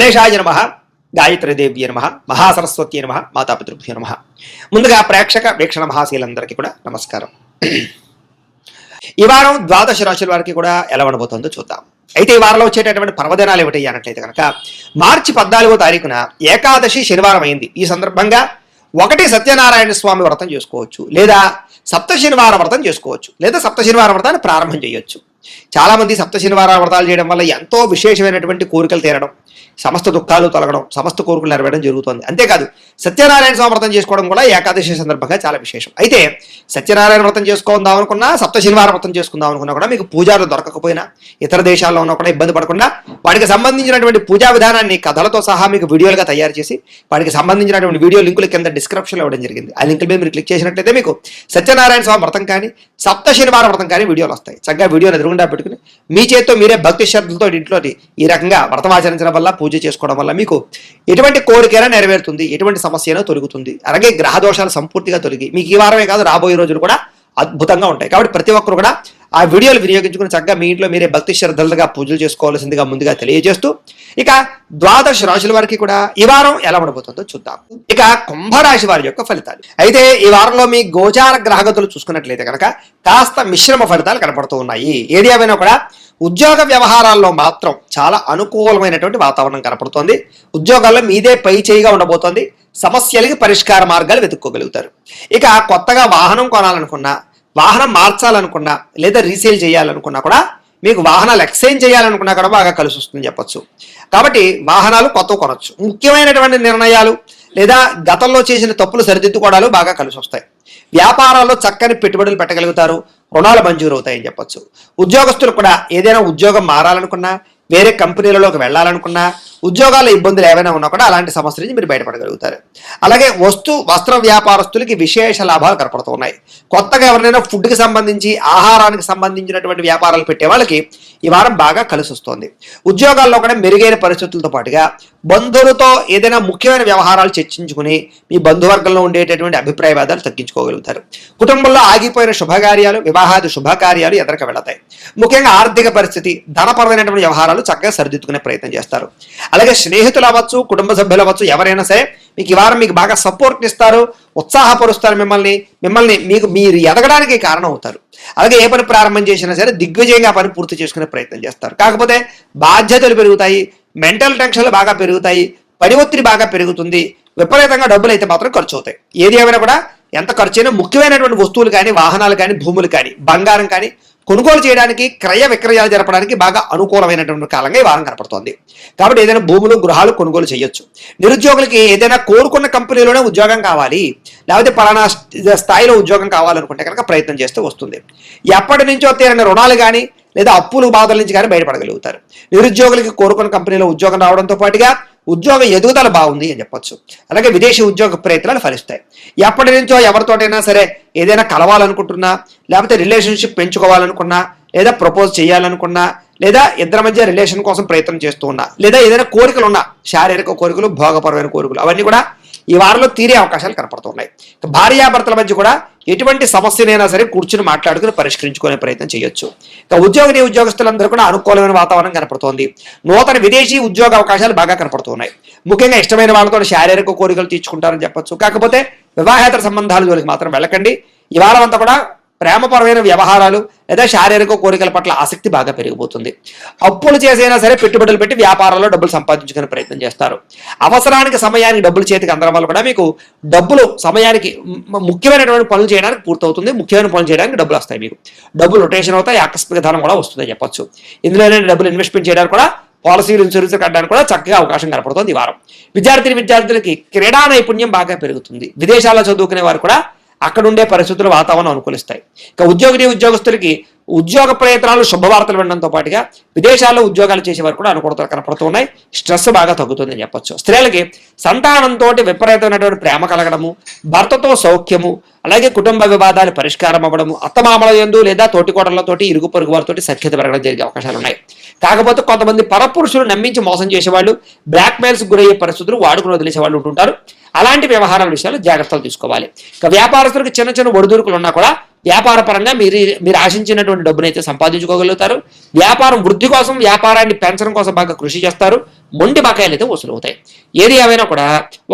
గణేశాయ నమః, గాయత్రీదేవ్యే నమః, మహాసరస్వత్యే నమః, మాతాపితృభ్యో నమః. ముందుగా ప్రేక్షక వీక్షణ మహాశీలందరికీ కూడా నమస్కారం. ఈ వారం ద్వాదశ రాశుల వారికి కూడా ఎలా ఉండబోతుందో చూద్దాం. అయితే ఈ వారంలో వచ్చేటటువంటి పర్వదినాలు ఏమిటి అన్నట్లయితే కనుక మార్చి 14వ తారీఖున ఏకాదశి శనివారం అయింది. ఈ సందర్భంగా ఒకటి సత్యనారాయణ స్వామి వ్రతం చేసుకోవచ్చు, లేదా సప్త శనివార వ్రతం చేసుకోవచ్చు, లేదా సప్త శనివార వ్రతాన్ని ప్రారంభం చేయొచ్చు. చాలా మంది సప్త శనివార వ్రతాలు చేయడం వల్ల ఎంతో విశేషమైనటువంటి కోరికలు తీరడం, సమస్త దుఃఖాలు తొలగడం, సమస్త కోరికలు నెరవేరడం జరుగుతుంది. అంతేకాదు సత్యనారాయణ స్వామి వ్రతం చేసుకోవడం కూడా ఏకాదశి సందర్భంగా చాలా విశేషం. అయితే సత్యనారాయణ వ్రతం చేసుకుందాం అనుకున్నా, సప్త శనివార వ్రతం చేసుకుందాం అనుకున్నా కూడా మీకు పూజాలు దొరకకపోయినా, ఇతర దేశాల్లో ఉన్నా కూడా ఇబ్బంది పడకుండా వాటికి సంబంధించినటువంటి పూజా విధానాన్ని కథలతో సహా మీకు వీడియోలుగా తయారు చేసి వాటికి సంబంధించినటువంటి వీడియో లింకులు కింద డిస్క్రిప్షన్లో ఇవ్వడం జరిగింది. ఆ లింకుల మీద మీరు క్లిక్ చేసినట్లయితే మీకు సత్యనారాయణ స్వామి వ్రతం కానీ సప్త శనివార వ్రతం కానీ వీడియోలు వస్తాయి. చక్కగా వీడియోని ఎదురుగుండా పెట్టుకుని మీ చేతితో మీరే భక్తి శ్రద్ధలతో ఇంట్లో ఈ రకంగా వ్రతం ఆచరించడం వల్ల, పూజ చేసుకోవడం వల్ల మీకు ఎటువంటి కోరికైనా నెరవేరుతుంది, ఎటువంటి సమస్య అయినా తొలగుతుంది. అలాగే గ్రహ దోషాలు సంపూర్తిగా తొలగి మీకు ఈ వారమే కాదు రాబోయే రోజులు కూడా అద్భుతంగా ఉంటాయి. కాబట్టి ప్రతి ఒక్కరు కూడా ఆ వీడియోలు వినియోగించుకుని చక్కగా మీ ఇంట్లో మీరే భక్తి శ్రద్ధలుగా పూజలు చేసుకోవాల్సిందిగా ముందుగా తెలియజేస్తూ, ఇక ద్వాదశ రాశుల వారికి కూడా ఈ వారం ఎలా ఉండబోతుందో చూద్దాం. ఇక కుంభరాశి వారి యొక్క ఫలితాలు. అయితే ఈ వారంలో మీ గోచార గ్రహగతులు చూసుకున్నట్లయితే కనుక కాస్త మిశ్రమ ఫలితాలు కనపడుతూ ఉన్నాయి. ఏది ఏమైనా కూడా ఉద్యోగ వ్యవహారాల్లో మాత్రం చాలా అనుకూలమైనటువంటి వాతావరణం కనపడుతోంది. ఉద్యోగాల్లో మీదే పై చేయిగా ఉండబోతోంది. సమస్యలకి పరిష్కార మార్గాలు వెతుక్కోగలుగుతారు. ఇక కొత్తగా వాహనం కొనాలనుకున్నా, వాహనం మార్చాలనుకున్నా, లేదా రీసేల్ చేయాలనుకున్నా కూడా, మీకు వాహనాలు ఎక్స్చేంజ్ చేయాలనుకున్నా కూడా బాగా కలిసి వస్తుందని చెప్పొచ్చు. కాబట్టి వాహనాలు కొత్త కొనొచ్చు. ముఖ్యమైనటువంటి నిర్ణయాలు లేదా గతంలో చేసిన తప్పులు సరిదిద్దుకోవడాలు బాగా కలిసి వస్తాయి. వ్యాపారాల్లో చక్కని పెట్టుబడులు పెట్టగలుగుతారు. రుణాలు మంజూరు అవుతాయని చెప్పొచ్చు. ఉద్యోగస్తులు కూడా ఏదైనా ఉద్యోగం మారాలనుకున్నా, వేరే కంపెనీలలోకి వెళ్ళాలనుకున్నా, ఉద్యోగాల ఇబ్బందులు ఏమైనా ఉన్నా కూడా అలాంటి సమస్యల నుంచి మీరు బయటపడగలుగుతారు. అలాగే వస్త్ర వ్యాపారస్తులకి విశేష లాభాలు కనపడుతున్నాయి. కొత్తగా ఎవరైనా ఫుడ్కి సంబంధించి, ఆహారానికి సంబంధించినటువంటి వ్యాపారాలు పెట్టే వాళ్ళకి ఈ వారం బాగా కలిసి వస్తుంది. ఉద్యోగాల్లో కూడా మెరుగైన పరిస్థితులతో పాటుగా బంధువులతో ఏదైనా ముఖ్యమైన వ్యవహారాలు చర్చించుకుని మీ బంధువర్గంలో ఉండేటటువంటి అభిప్రాయ భేదాలు తగ్గించుకోగలుగుతారు. కుటుంబంలో ఆగిపోయిన శుభకార్యాలు, వివాహాది శుభకార్యాలు ఎదురుకు వెళతాయి. ముఖ్యంగా ఆర్థిక పరిస్థితి, ధనపరమైనటువంటి వ్యవహారాలు చక్కగా సరిదిద్దుకునే ప్రయత్నం చేస్తారు. అలాగే స్నేహితులు అవ్వచ్చు, కుటుంబ సభ్యులు అవ్వచ్చు, ఎవరైనా సరే మీకు ఈ వారం మీకు బాగా సపోర్ట్ ఇస్తారు, ఉత్సాహపరుస్తారు. మిమ్మల్ని మీరు ఎదగడానికి కారణం అవుతారు. అలాగే ఏ పని ప్రారంభం చేసినా సరే దిగ్విజయంగా పని పూర్తి చేసుకునే ప్రయత్నం చేస్తారు. కాకపోతే బాధ్యతలు పెరుగుతాయి, మెంటల్ టెన్షన్లు బాగా పెరుగుతాయి, పని ఒత్తిడి బాగా పెరుగుతుంది, విపరీతంగా డబ్బులు అయితే మాత్రం ఖర్చు అవుతాయి. ఏది ఏమైనా కూడా ఎంత ఖర్చు అయినా ముఖ్యమైనటువంటి వస్తువులు కానీ, వాహనాలు కానీ, భూములు కానీ, బంగారం కానీ కొనుగోలు చేయడానికి, క్రయ విక్రయాలు జరపడానికి బాగా అనుకూలమైనటువంటి కాలంగా ఈ వారం కనపడుతోంది. కాబట్టి ఏదైనా భూములు, గృహాలు కొనుగోలు చేయొచ్చు. నిరుద్యోగులకి ఏదైనా కోరుకున్న కంపెనీలోనే ఉద్యోగం కావాలి, లేకపోతే పలానా స్థాయిలో ఉద్యోగం కావాలనుకుంటే కనుక ప్రయత్నం చేస్తూ వస్తుంది. ఎప్పటి నుంచో తీరిన రుణాలు కానీ, లేదా అప్పులు బాధల నుంచి కానీ బయటపడగలుగుతారు. నిరుద్యోగులకి కోరుకున్న కంపెనీలో ఉద్యోగం రావడంతో పాటుగా ఉద్యోగ ఎదుగుదల బాగుంది అని చెప్పొచ్చు. అలాగే విదేశీ ఉద్యోగ ప్రయత్నాలు ఫలిస్తాయి. ఎప్పటి నుంచో ఎవరితోటైనా సరే ఏదైనా కలవాలనుకుంటున్నా, లేకపోతే రిలేషన్షిప్ పెంచుకోవాలనుకున్నా, లేదా ప్రపోజ్ చేయాలనుకున్నా, లేదా ఇద్దరి మధ్య రిలేషన్ కోసం ప్రయత్నం చేస్తూ ఉన్నా, లేదా ఏదైనా కోరికలు ఉన్నా, శారీరక కోరికలు, భోగపరమైన కోరికలు, అవన్నీ కూడా ఈ వారంలో తీరే అవకాశాలు కనపడుతున్నాయి. భార్యాభర్తల మధ్య కూడా ఎటువంటి సమస్యనైనా సరే కూర్చుని మాట్లాడుకుని పరిష్కరించుకునే ప్రయత్నం చేయొచ్చు. ఇక ఉద్యోగస్తులందరూ కూడా అనుకూలమైన వాతావరణం కనపడుతోంది. నూతన విదేశీ ఉద్యోగ అవకాశాలు బాగా కనపడుతున్నాయి. ముఖ్యంగా ఇష్టమైన వాళ్ళతో శారీరక కోరికలు తీర్చుకుంటారని చెప్పొచ్చు. కాకపోతే వివాహేతర సంబంధాల జోలికి మాత్రం వెళ్ళకండి. ఈ వారం అంతా కూడా ప్రేమపరమైన వ్యవహారాలు లేదా శారీరక కోరికల పట్ల ఆసక్తి బాగా పెరిగిపోతుంది. అప్పులు చేసైనా సరే పెట్టుబడులు పెట్టి వ్యాపారాల్లో డబ్బులు సంపాదించుకునే ప్రయత్నం చేస్తారు. అవసరానికి, సమయానికి డబ్బులు చేతికి అందడం వల్ల కూడా మీకు డబ్బులు సమయానికి ముఖ్యమైనటువంటి పనులు చేయడానికి పూర్తవుతుంది. ముఖ్యమైన పనులు చేయడానికి డబ్బులు వస్తాయి. మీకు డబ్బులు రొటేషన్ అవుతాయి, ఆకస్మిక ధనం కూడా వస్తుందని చెప్పొచ్చు. ఇందులోనే డబ్బులు ఇన్వెస్ట్మెంట్ చేయడానికి కూడా, పాలసీలు, ఇన్సూరెన్స్ కట్టడానికి కూడా చక్కగా అవకాశం కనపడుతుంది ఈ వారం. విద్యార్థులకి క్రీడా నైపుణ్యం బాగా పెరుగుతుంది. విదేశాల్లో చదువుకునే వారు కూడా అక్కడ ఉండే పరిస్థితులు, వాతావరణం అనుకూలిస్తాయి. ఇక ఉద్యోగస్తులకి ఉద్యోగ ప్రయత్నాలు, శుభవార్తలు వినడంతో పాటుగా విదేశాల్లో ఉద్యోగాలు చేసేవారు కూడా అనుకూలతలు కనపడుతూ ఉన్నాయి. స్ట్రెస్ బాగా తగ్గుతుందని చెప్పొచ్చు. స్త్రీలకి సంతానంతో విపరీతమైనటువంటి ప్రేమ కలగడము, భర్తతో సౌఖ్యము, అలాగే కుటుంబ వివాదాలు పరిష్కారం అవ్వడము, అత్తమామల యందు లేదా తోటికోడళ్లతోటి, ఇరుగు పొరుగు వారితోటి సఖ్యత పెరగడం జరిగే అవకాశాలు ఉన్నాయి. కాకపోతే కొంతమంది పరపురుషులు నమ్మించి మోసం చేసేవాళ్ళు, బ్లాక్మెయిల్స్ గురయ్యే పరిస్థితులు, వాడుకుని వదిలేసేవాళ్ళు ఉంటుంటారు. అలాంటి వ్యవహారాల విషయాలు జాగ్రత్తలు తీసుకోవాలి. ఇక వ్యాపారస్తులకు చిన్న చిన్న ఒడిదుడుకులు ఉన్నా కూడా వ్యాపార పరంగా మీరు ఆశించినటువంటి డబ్బునైతే సంపాదించుకోగలుగుతారు. వ్యాపారం వృద్ధి కోసం, వ్యాపారాన్ని పెంచడం కోసం బాగా కృషి చేస్తారు. మొండి బకాయిలు అయితే వసూలు అవుతాయి. ఏది ఏమైనా కూడా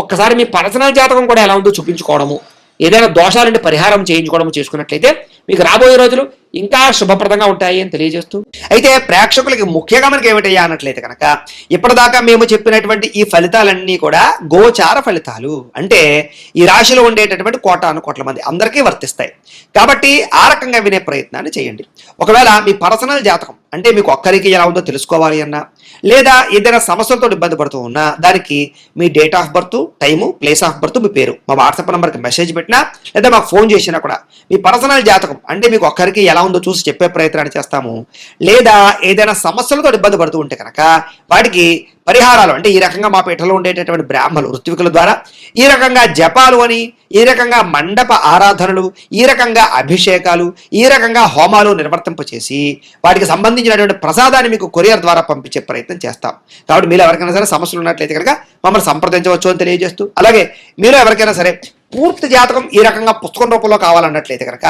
ఒక్కసారి మీ పర్సనల్ జాతకం కూడా ఎలా ఉందో చూపించుకోవడము, ఏదైనా దోషాలంటే పరిహారం చేయించుకోవడం చేసుకున్నట్లయితే మీకు రాబోయే రోజులు ఇంకా శుభప్రదంగా ఉంటాయి అని తెలియజేస్తూ, అయితే ప్రేక్షకులకి ముఖ్యంగా మనకి ఏమిటయ్యా అన్నట్లయితే కనుక ఇప్పటిదాకా మేము చెప్పినటువంటి ఈ ఫలితాలన్నీ కూడా గోచార ఫలితాలు, అంటే ఈ రాశిలో ఉండేటటువంటి కోటాను కోట్ల మంది అందరికీ వర్తిస్తాయి. కాబట్టి ఆ రకంగా వినే ప్రయత్నాన్ని చేయండి. ఒకవేళ మీ పర్సనల్ జాతకం అంటే మీకు ఒక్కరికి ఎలా ఉందో తెలుసుకోవాలి అన్నా, లేదా ఏదైనా సమస్యలతో ఇబ్బంది పడుతూ ఉన్నా, దానికి మీ date of birth, time, place of birth, మీ పేరు మా వాట్సాప్ నెంబర్కి మెసేజ్ పెట్టినా లేదా మాకు ఫోన్ చేసినా కూడా మీ పర్సనల్ జాతకం అంటే మీకు ఒక్కరికి ఎలా ఉందో చూసి చెప్పే ప్రయత్నాన్ని చేస్తాము. లేదా ఏదైనా సమస్యలతో ఇబ్బంది పడుతూ ఉంటే కనుక వాటికి పరిహారాలు అంటే ఈ రకంగా మా పీఠలో ఉండేటటువంటి బ్రాహ్మణులు ఋత్వికుల ద్వారా ఈ రకంగా జపాలు అని, ఈ రకంగా మండప ఆరాధనలు, ఈ రకంగా అభిషేకాలు, ఈ రకంగా హోమాలు నిర్వర్తింపచేసి వాటికి సంబంధించినటువంటి ప్రసాదాన్ని మీకు కొరియర్ ద్వారా పంపించే ప్రయత్నం చేస్తాం. కాబట్టి మీరు ఎవరికైనా సరే సమస్యలు ఉన్నట్లయితే కనుక మమ్మల్ని సంప్రదించవచ్చు అని తెలియజేస్తూ, అలాగే మీరు ఎవరికైనా సరే పూర్తి జాతకం ఈ రకంగా పుస్తకం రూపంలో కావాలన్నట్లయితే కనుక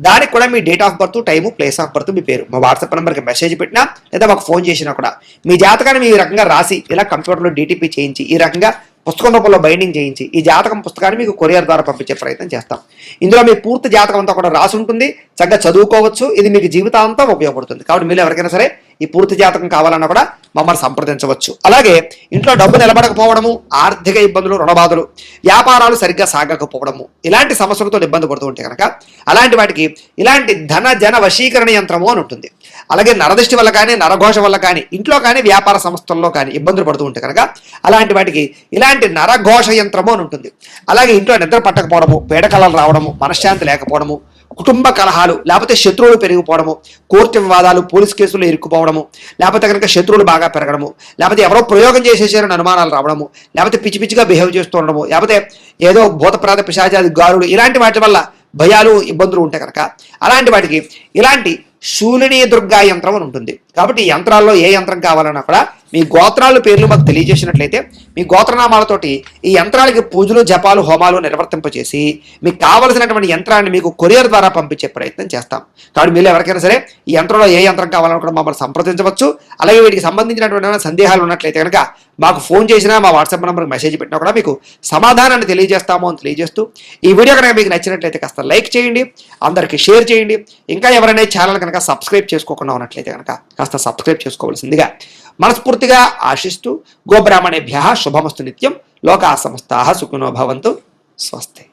దానికి కూడా మీ date of birth, time, place of birth, మీ పేరు మా వాట్సాప్ నెంబర్కి మెసేజ్ పెట్టినా లేదా మాకు ఫోన్ చేసినా కూడా మీ జాతకాన్ని మీ రకంగా రాసి ఇలా కంప్యూటర్లో డీటీపీ చేయించి ఈ రకంగా పుస్తకం రూపంలో బైండింగ్ చేయించి ఈ జాతకం పుస్తకాన్ని మీకు కొరియర్ ద్వారా పంపించే ప్రయత్నం చేస్తాం. ఇందులో మీ పూర్తి జాతకం అంతా కూడా రాసి ఉంటుంది, చక్కగా చదువుకోవచ్చు. ఇది మీకు జీవితాంతం ఉపయోగపడుతుంది. కాబట్టి మీరు ఎవరికైనా సరే ఈ పూర్తి జాతకం కావాలన్నా కూడా మమ్మల్ని సంప్రదించవచ్చు. అలాగే ఇంట్లో డబ్బు నిలబడకపోవడము, ఆర్థిక ఇబ్బందులు, రుణబాధలు, వ్యాపారాలు సరిగ్గా సాగకపోవడము, ఇలాంటి సమస్యలతో ఇబ్బంది పడుతూ ఉంటే కనుక అలాంటి వాటికి ఇలాంటి ధన జన వశీకరణ యంత్రము అని ఉంటుంది. అలాగే నరదృష్టి వల్ల కానీ, నరఘోష వల్ల కానీ, ఇంట్లో కానీ, వ్యాపార సంస్థల్లో కానీ ఇబ్బందులు పడుతూ ఉంటే కనుక అలాంటి వాటికి ఇలాంటి నరఘోష యంత్రము అని ఉంటుంది. అలాగే ఇంట్లో నిద్ర పట్టకపోవడము, పీడకలలు రావడము, మనశ్శాంతి లేకపోవడము, కుటుంబ కలహాలు, లేకపోతే శత్రువులు పెరిగిపోవడము, కోర్టు వివాదాలు, పోలీస్ కేసులు ఇరుక్కుపోవడము, లేకపోతే కనుక శత్రువులు బాగా పెరగడము, లేకపోతే ఎవరో ప్రయోగం చేసేసారని అనుమానాలు రావడము, లేకపోతే పిచ్చి పిచ్చిగా బిహేవ్ చేస్తూ ఉండడము, లేకపోతే ఏదో భూతప్రాత పిశాచాది గారుడు, ఇలాంటి వాటి వల్ల భయాలు, ఇబ్బందులు ఉంటాయి కనుక అలాంటి వాటికి ఇలాంటి శూలిని దుర్గా యంత్రం అని ఉంటుంది. కాబట్టి ఈ యంత్రాల్లో ఏ యంత్రం కావాలన్నా కూడా మీ గోత్రాల పేర్లు మాకు తెలియజేసినట్లయితే మీ గోత్రనామాలతోటి ఈ యంత్రాలకి పూజలు, జపాలు, హోమాలు నిర్వర్తింపచేసి మీకు కావలసినటువంటి యంత్రాన్ని మీకు కొరియర్ ద్వారా పంపించే ప్రయత్నం చేస్తాం. కాబట్టి మీరు ఎవరికైనా సరే ఈ యంత్రంలో ఏ యంత్రం కావాలన్నా కూడా మమ్మల్ని సంప్రదించవచ్చు. అలాగే వీటికి సంబంధించినటువంటి సందేహాలు ఉన్నట్లయితే కనుక మాకు ఫోన్ చేసినా, మా వాట్సాప్ నెంబర్కి మెసేజ్ పెట్టినా కూడా మీకు సమాధానాన్ని తెలియజేస్తాము అని తెలియజేస్తూ, ఈ వీడియో కనుక మీకు నచ్చినట్లయితే కాస్త లైక్ చేయండి, అందరికీ షేర్ చేయండి. ఇంకా ఎవరైనా ఛానల్ కనుక సబ్స్క్రైబ్ చేసుకోకుండా ఉన్నట్లయితే కనుక కాస్త సబ్స్క్రైబ్ చేసుకోవాల్సిందిగా మనస్ఫూర్తిగా ఆశిస్తూ, గోబ్రాహ్మణేభ్యః శుభమస్తు నిత్యం, లోకా సమస్తాః సుఖినో భవంతు, స్వస్తి.